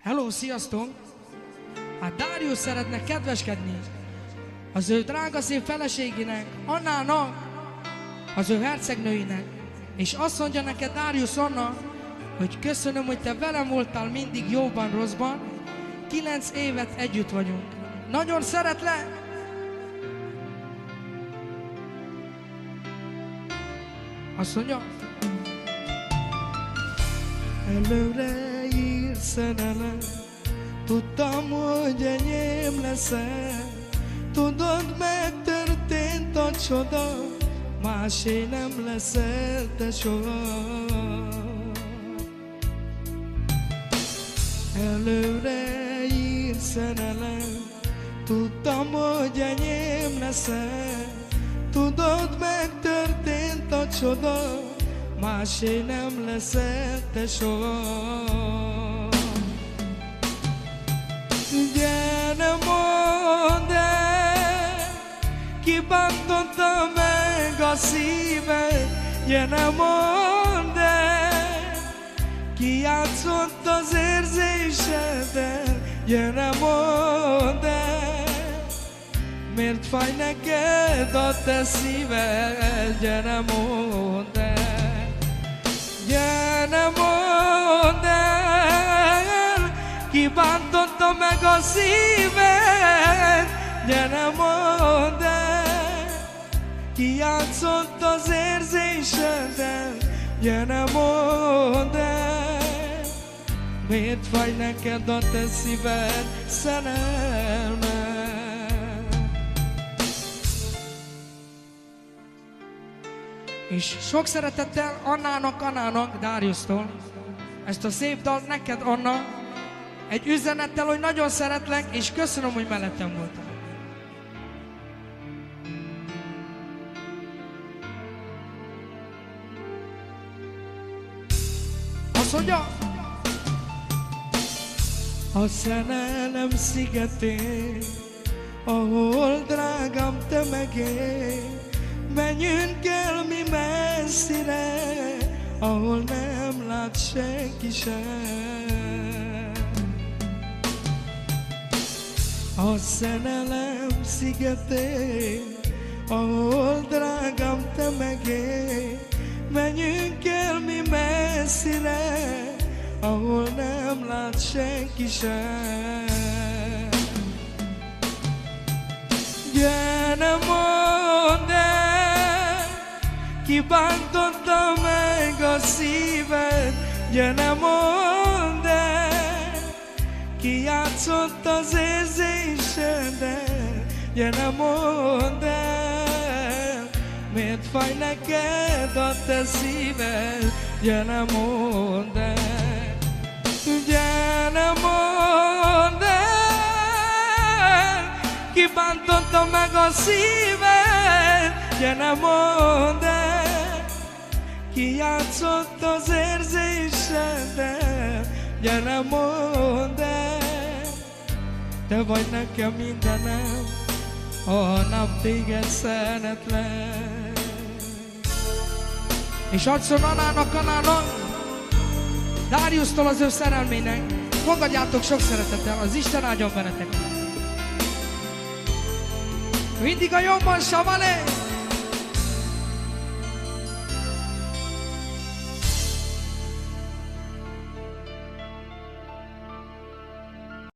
Hello, sziasztok! Hát Darius szeretne kedveskedni az ő drága szép feleségének, Annának, az ő hercegnőinek, és azt mondja neked Darius Anna, hogy köszönöm, hogy te velem voltál mindig jóban, rosszban, 9 évet együtt vagyunk. Nagyon szeretlek! Azt mondja, előre ír szerelem, tudtam, hogy enyém leszel. Tudod, megtörtént a csoda, másé nem leszel te soha. Előre ír szerelem, tudtam, hogy enyém leszel. Tudod, megtörtént a csoda, másé nem leszel te soha. Gyere, mondd el, ki bántotta meg a szíved. Gyere, mondd el, ki játszott az érzéseddel. Gyere, mondd el, miért fáj neked a te szíved. Gyere, mondd el, gyere, mondd el, ki bántotta meg a szíved. Gyere, mondd el, ki játszott az érzéseddel. Gyere, mondd el, miért fáj neked a te szíved, szerelme. És sok szeretettel Annának, Dariustól ezt a szép dalt neked, Anna, egy üzenettel, hogy nagyon szeretlek, és köszönöm, hogy mellettem voltál. Azt mondja, a szerelem szigetén, ahol drágám te megél, menjünk el mi messzire, ahol nem lát senki sem. A szerelem szigetén, ahol drágám te megél, menjünk el mi messzire, ahol nem lát senki sem. Gyere, mondd el, ki bántotta meg a szíved. Gyere, mondd el, ki játszott az érzéseddel. Gyere, mondd el, miért fáj neked a te szíved. Gyere, mondd el, gyere, mondd el, ki bántotta meg a szíved. Gyere, mondd el, ki játszott az érzéseddel. Gyere, mondd el, te vagy nekem mindenem, ha nem téged szeretlek. És adszon Annának, Dariustól az ő szerelmének. Fogadjátok sok szeretettel, az Isten áldjon benneteket. Mindig a jobban, Savalé!